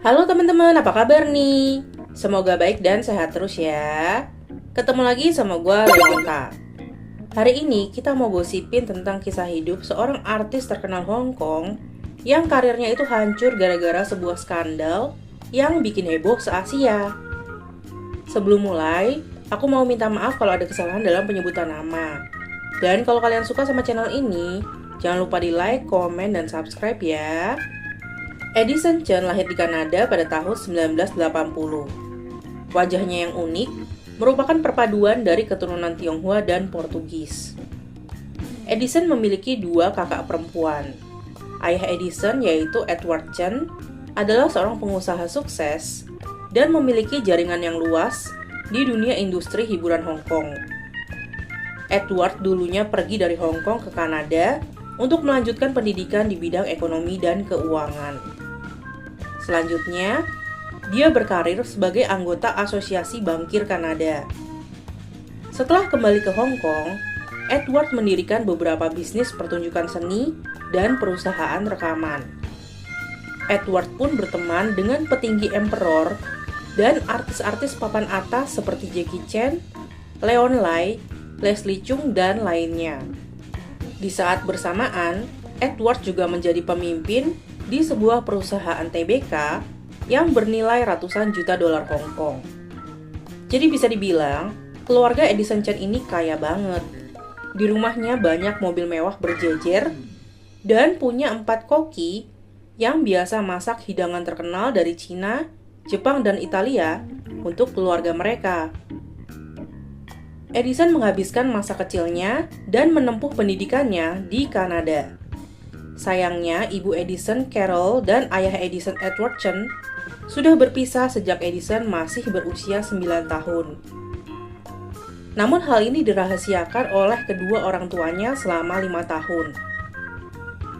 Halo teman-teman, apa kabar nih? Semoga baik dan sehat terus ya. Ketemu lagi sama gue, Leonta. Hari ini kita mau gosipin tentang kisah hidup seorang artis terkenal Hong Kong yang karirnya itu hancur gara-gara sebuah skandal yang bikin heboh se-Asia. Sebelum mulai, aku mau minta maaf kalau ada kesalahan dalam penyebutan nama. Dan kalau kalian suka sama channel ini, jangan lupa di like, komen, dan subscribe ya. Edison Chen lahir di Kanada pada tahun 1980. Wajahnya yang unik merupakan perpaduan dari keturunan Tionghoa dan Portugis. Edison memiliki dua kakak perempuan. Ayah Edison, yaitu Edward Chen, adalah seorang pengusaha sukses dan memiliki jaringan yang luas di dunia industri hiburan Hong Kong. Edward dulunya pergi dari Hong Kong ke Kanada untuk melanjutkan pendidikan di bidang ekonomi dan keuangan. Selanjutnya, dia berkarir sebagai anggota Asosiasi Bankir Kanada. Setelah kembali ke Hong Kong, Edward mendirikan beberapa bisnis pertunjukan seni dan perusahaan rekaman. Edward pun berteman dengan petinggi emperor dan artis-artis papan atas seperti Jackie Chan, Leon Lai, Leslie Cheung, dan lainnya. Di saat bersamaan, Edward juga menjadi pemimpin di sebuah perusahaan TBK yang bernilai ratusan juta dolar Hong Kong. Jadi bisa dibilang, keluarga Edison Chen ini kaya banget. Di rumahnya banyak mobil mewah berjejer dan punya 4 koki yang biasa masak hidangan terkenal dari Cina, Jepang, dan Italia untuk keluarga mereka. Edison menghabiskan masa kecilnya dan menempuh pendidikannya di Kanada. Sayangnya, ibu Edison, Carol, dan ayah Edison, Edward Chen, sudah berpisah sejak Edison masih berusia 9 tahun. Namun hal ini dirahasiakan oleh kedua orang tuanya selama 5 tahun.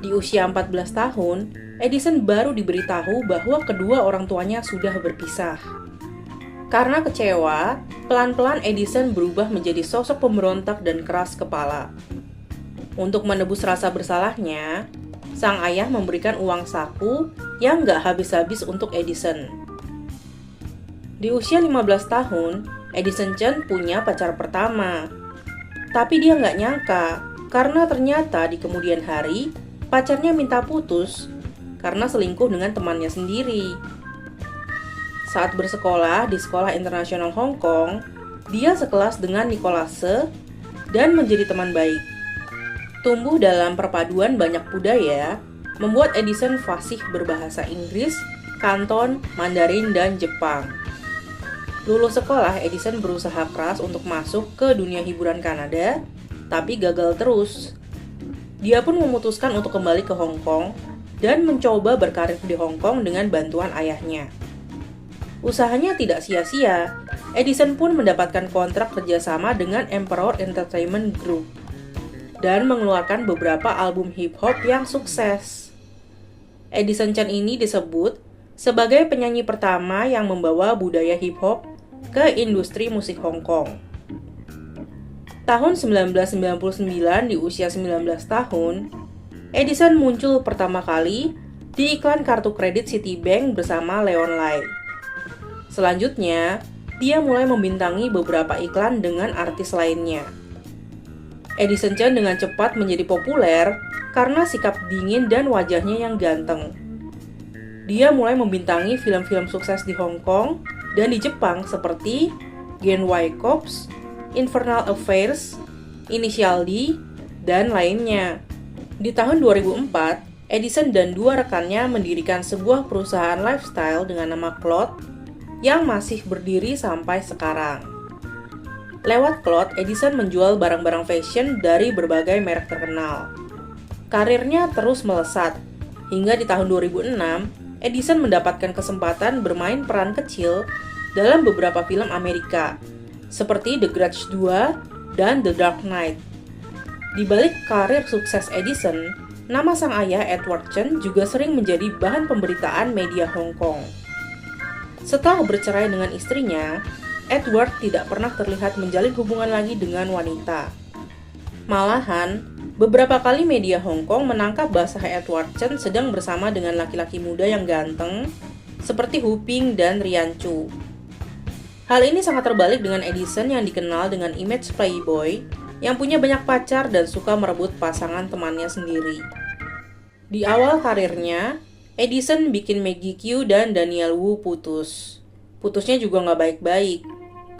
Di usia 14 tahun, Edison baru diberitahu bahwa kedua orang tuanya sudah berpisah. Karena kecewa, pelan-pelan Edison berubah menjadi sosok pemberontak dan keras kepala. Untuk menebus rasa bersalahnya, sang ayah memberikan uang saku yang gak habis-habis untuk Edison. Di usia 15 tahun, Edison Chen punya pacar pertama. Tapi dia gak nyangka, karena ternyata di kemudian hari, pacarnya minta putus karena selingkuh dengan temannya sendiri. Saat bersekolah di Sekolah Internasional Hong Kong, dia sekelas dengan Nicholas Se dan menjadi teman baik. Tumbuh dalam perpaduan banyak budaya, membuat Edison fasih berbahasa Inggris, Kanton, Mandarin, dan Jepang. Lulus sekolah, Edison berusaha keras untuk masuk ke dunia hiburan Kanada, tapi gagal terus. Dia pun memutuskan untuk kembali ke Hong Kong dan mencoba berkarir di Hong Kong dengan bantuan ayahnya. Usahanya tidak sia-sia, Edison pun mendapatkan kontrak kerjasama dengan Emperor Entertainment Group dan mengeluarkan beberapa album hip-hop yang sukses. Edison Chen ini disebut sebagai penyanyi pertama yang membawa budaya hip-hop ke industri musik Hong Kong. Tahun 1999, di usia 19 tahun, Edison muncul pertama kali di iklan kartu kredit Citibank bersama Leon Lai. Selanjutnya, dia mulai membintangi beberapa iklan dengan artis lainnya. Edison Chen dengan cepat menjadi populer karena sikap dingin dan wajahnya yang ganteng. Dia mulai membintangi film-film sukses di Hong Kong dan di Jepang seperti Gen Y Corps, Infernal Affairs, Initial D, dan lainnya. Di tahun 2004, Edison dan dua rekannya mendirikan sebuah perusahaan lifestyle dengan nama Cloud yang masih berdiri sampai sekarang. Lewat Cloud, Edison menjual barang-barang fashion dari berbagai merek terkenal. Karirnya terus melesat, hingga di tahun 2006, Edison mendapatkan kesempatan bermain peran kecil dalam beberapa film Amerika, seperti The Grudge 2 dan The Dark Knight. Di balik karir sukses Edison, nama sang ayah Edward Chen juga sering menjadi bahan pemberitaan media Hong Kong. Setelah bercerai dengan istrinya, Edward tidak pernah terlihat menjalin hubungan lagi dengan wanita. Malahan, beberapa kali media Hong Kong menangkap basah Edward Chen sedang bersama dengan laki-laki muda yang ganteng, seperti Hu Ping dan Rian Chu. Hal ini sangat terbalik dengan Edison yang dikenal dengan image playboy, yang punya banyak pacar dan suka merebut pasangan temannya sendiri. Di awal karirnya, Edison bikin Maggie Q dan Daniel Wu putus. Putusnya juga nggak baik-baik,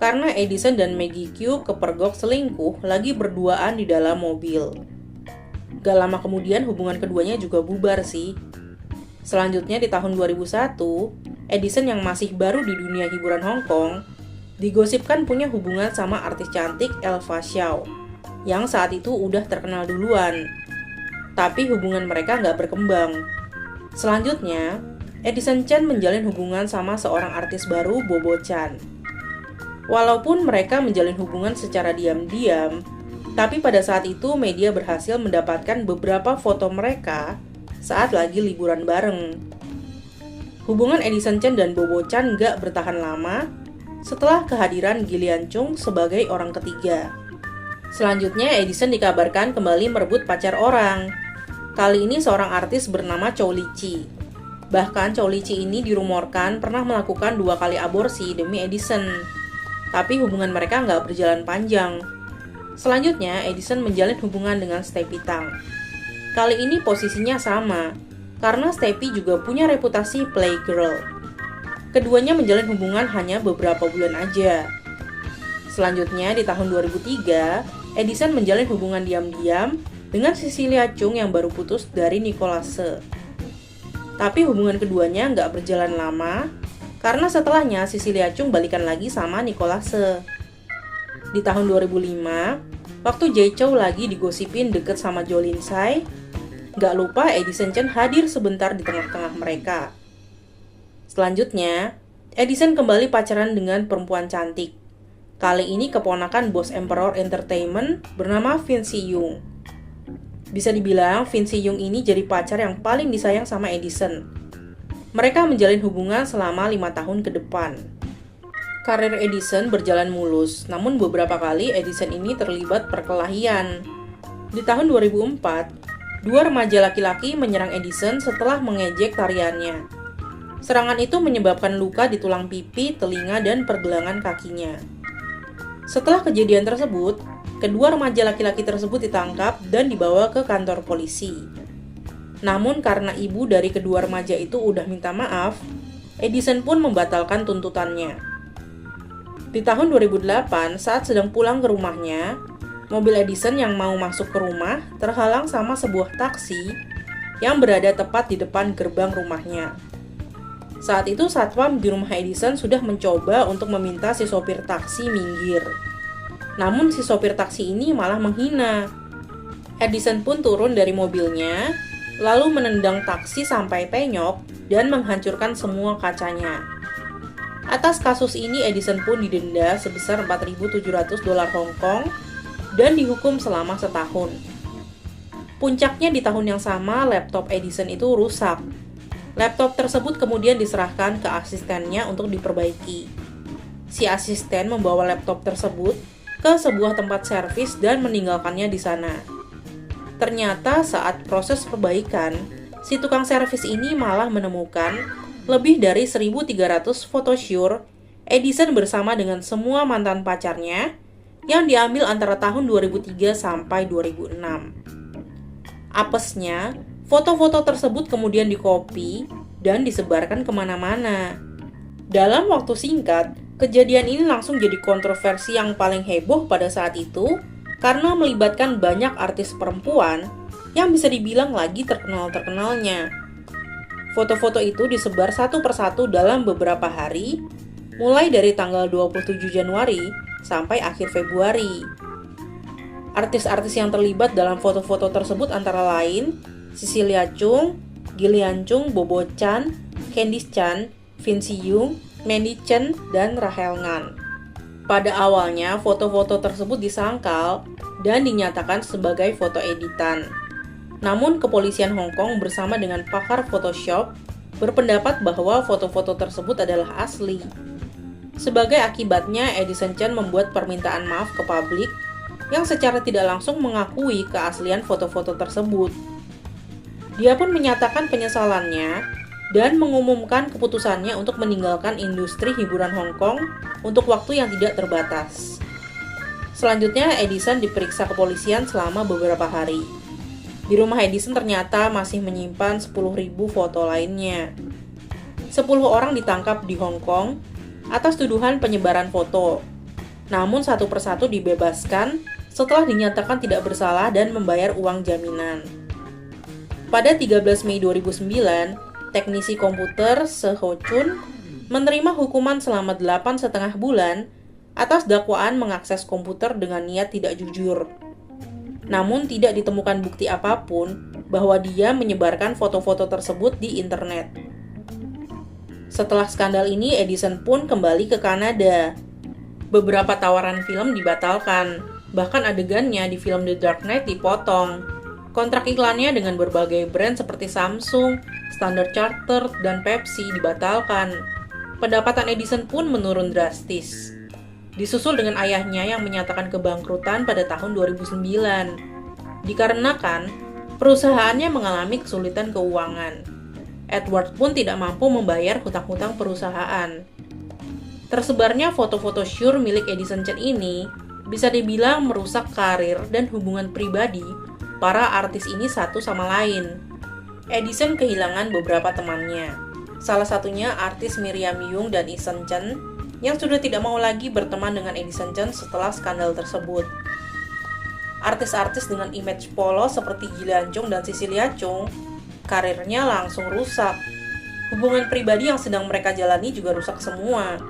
karena Edison dan Maggie Q kepergok selingkuh lagi berduaan di dalam mobil. Gak lama kemudian hubungan keduanya juga bubar sih. Selanjutnya di tahun 2001, Edison yang masih baru di dunia hiburan Hong Kong, digosipkan punya hubungan sama artis cantik Elva Xiao, yang saat itu udah terkenal duluan. Tapi hubungan mereka nggak berkembang. Selanjutnya, Edison Chen menjalin hubungan sama seorang artis baru, Bobo Chan. Walaupun mereka menjalin hubungan secara diam-diam, tapi pada saat itu media berhasil mendapatkan beberapa foto mereka saat lagi liburan bareng. Hubungan Edison Chen dan Bobo Chan nggak bertahan lama setelah kehadiran Gillian Chung sebagai orang ketiga. Selanjutnya, Edison dikabarkan kembali merebut pacar orang. Kali ini seorang artis bernama Chow Li-chi. Bahkan Chow Li-chi ini dirumorkan pernah melakukan 2 kali aborsi demi Edison. Tapi hubungan mereka nggak berjalan panjang. Selanjutnya, Edison menjalin hubungan dengan Steffi Tang. Kali ini posisinya sama, karena Steffi juga punya reputasi playgirl. Keduanya menjalin hubungan hanya beberapa bulan aja. Selanjutnya, di tahun 2003, Edison menjalin hubungan diam-diam dengan Cecilia Chung yang baru putus dari Nicholas Se. Tapi hubungan keduanya nggak berjalan lama, karena setelahnya Cecilia Chung balikan lagi sama Nicholas Se. Di tahun 2005, waktu Jay Chou lagi digosipin deket sama Jolin Tsai, nggak lupa Edison Chen hadir sebentar di tengah-tengah mereka. Selanjutnya, Edison kembali pacaran dengan perempuan cantik. Kali ini keponakan bos Emperor Entertainment bernama Vince Young. Bisa dibilang Vince Young ini jadi pacar yang paling disayang sama Edison. Mereka menjalin hubungan selama 5 tahun ke depan. Karir Edison berjalan mulus, namun beberapa kali Edison ini terlibat perkelahian. Di tahun 2004, 2 remaja laki-laki menyerang Edison setelah mengejek tariannya. Serangan itu menyebabkan luka di tulang pipi, telinga, dan pergelangan kakinya. Setelah kejadian tersebut, kedua remaja laki-laki tersebut ditangkap dan dibawa ke kantor polisi. Namun karena ibu dari kedua remaja itu udah minta maaf, Edison pun membatalkan tuntutannya. Di tahun 2008, saat sedang pulang ke rumahnya, mobil Edison yang mau masuk ke rumah terhalang sama sebuah taksi yang berada tepat di depan gerbang rumahnya. Saat itu satpam di rumah Edison sudah mencoba untuk meminta si sopir taksi minggir. Namun si sopir taksi ini malah menghina. Edison pun turun dari mobilnya, lalu menendang taksi sampai penyok dan menghancurkan semua kacanya. Atas kasus ini Edison pun didenda sebesar 4.700 dolar Hong Kong dan dihukum selama setahun. Puncaknya di tahun yang sama laptop Edison itu rusak. Laptop tersebut kemudian diserahkan ke asistennya untuk diperbaiki. Si asisten membawa laptop tersebut ke sebuah tempat servis dan meninggalkannya di sana. Ternyata saat proses perbaikan, si tukang servis ini malah menemukan lebih dari 1.300 photoshoot Edison bersama dengan semua mantan pacarnya yang diambil antara tahun 2003 sampai 2006. Apesnya, foto-foto tersebut kemudian dikopi dan disebarkan kemana-mana. Dalam waktu singkat, kejadian ini langsung jadi kontroversi yang paling heboh pada saat itu karena melibatkan banyak artis perempuan yang bisa dibilang lagi terkenal-terkenalnya. Foto-foto itu disebar satu persatu dalam beberapa hari, mulai dari tanggal 27 Januari sampai akhir Februari. Artis-artis yang terlibat dalam foto-foto tersebut antara lain Cecilia Chung, Gillian Chung, Bobo Chan, Candice Chan, Vince Young, Mandy Chen, dan Rahel Ngan. Pada awalnya, foto-foto tersebut disangkal dan dinyatakan sebagai foto editan. Namun, kepolisian Hong Kong bersama dengan pakar Photoshop berpendapat bahwa foto-foto tersebut adalah asli. Sebagai akibatnya, Edison Chen membuat permintaan maaf ke publik yang secara tidak langsung mengakui keaslian foto-foto tersebut. Dia pun menyatakan penyesalannya dan mengumumkan keputusannya untuk meninggalkan industri hiburan Hong Kong untuk waktu yang tidak terbatas. Selanjutnya, Edison diperiksa kepolisian selama beberapa hari. Di rumah Edison ternyata masih menyimpan 10.000 foto lainnya. 10 orang ditangkap di Hong Kong atas tuduhan penyebaran foto. Namun satu persatu dibebaskan setelah dinyatakan tidak bersalah dan membayar uang jaminan. Pada 13 Mei 2009, teknisi komputer Se Ho Chun menerima hukuman selama 8,5 bulan atas dakwaan mengakses komputer dengan niat tidak jujur. Namun tidak ditemukan bukti apapun bahwa dia menyebarkan foto-foto tersebut di internet. Setelah skandal ini, Edison pun kembali ke Kanada. Beberapa tawaran film dibatalkan, bahkan adegannya di film The Dark Knight dipotong. Kontrak iklannya dengan berbagai brand seperti Samsung, Standard Chartered, dan Pepsi dibatalkan. Pendapatan Edison pun menurun drastis. Disusul dengan ayahnya yang menyatakan kebangkrutan pada tahun 2009. Dikarenakan perusahaannya mengalami kesulitan keuangan. Edward pun tidak mampu membayar hutang-hutang perusahaan. Tersebarnya foto-foto syur milik Edison Chen ini bisa dibilang merusak karir dan hubungan pribadi para artis ini satu sama lain. Edison kehilangan beberapa temannya. Salah satunya artis Miriam Yung dan Eason Chen yang sudah tidak mau lagi berteman dengan Edison Chen setelah skandal tersebut. Artis-artis dengan image polos seperti Gillian Chung dan Cecilia Chung, karirnya langsung rusak. Hubungan pribadi yang sedang mereka jalani juga rusak semua.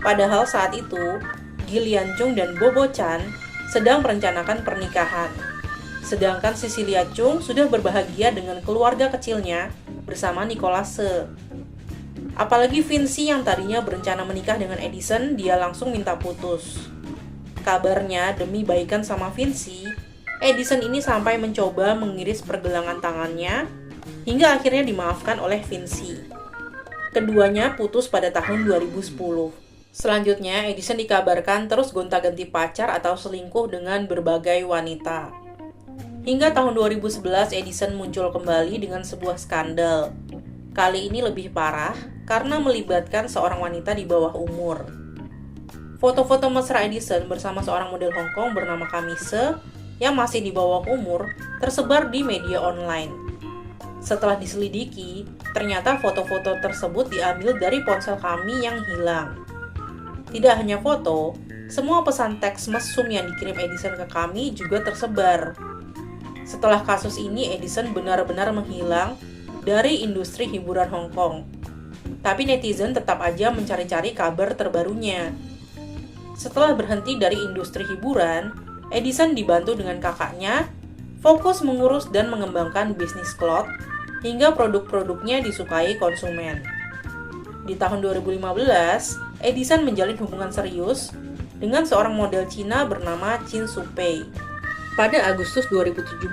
Padahal saat itu, Gillian Chung dan Bobo Chan sedang merencanakan pernikahan. Sedangkan Cecilia Chung sudah berbahagia dengan keluarga kecilnya bersama Nicholas Se. Apalagi Vinci yang tadinya berencana menikah dengan Edison, dia langsung minta putus. Kabarnya demi baikan sama Vinci, Edison ini sampai mencoba mengiris pergelangan tangannya hingga akhirnya dimaafkan oleh Vinci. Keduanya putus pada tahun 2010. Selanjutnya, Edison dikabarkan terus gonta-ganti pacar atau selingkuh dengan berbagai wanita. Hingga tahun 2011, Edison muncul kembali dengan sebuah skandal. Kali ini lebih parah karena melibatkan seorang wanita di bawah umur. Foto-foto mesra Edison bersama seorang model Hong Kong bernama Kamise yang masih di bawah umur tersebar di media online. Setelah diselidiki, ternyata foto-foto tersebut diambil dari ponsel kami yang hilang. Tidak hanya foto, semua pesan teks mesum yang dikirim Edison ke kami juga tersebar. Setelah kasus ini, Edison benar-benar menghilang dari industri hiburan Hong Kong. Tapi netizen tetap aja mencari-cari kabar terbarunya. Setelah berhenti dari industri hiburan, Edison dibantu dengan kakaknya fokus mengurus dan mengembangkan bisnis cloth hingga produk-produknya disukai konsumen. Di tahun 2015, Edison menjalin hubungan serius dengan seorang model Cina bernama Chin Shupei. Pada Agustus 2017,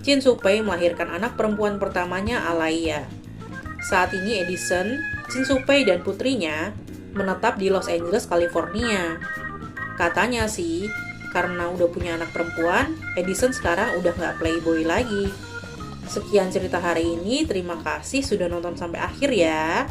Chin Shupei melahirkan anak perempuan pertamanya, Alaya. Saat ini Edison, Chin Shupei dan putrinya menetap di Los Angeles, California. Katanya sih, karena udah punya anak perempuan, Edison sekarang udah nggak playboy lagi. Sekian cerita hari ini, terima kasih sudah nonton sampai akhir ya.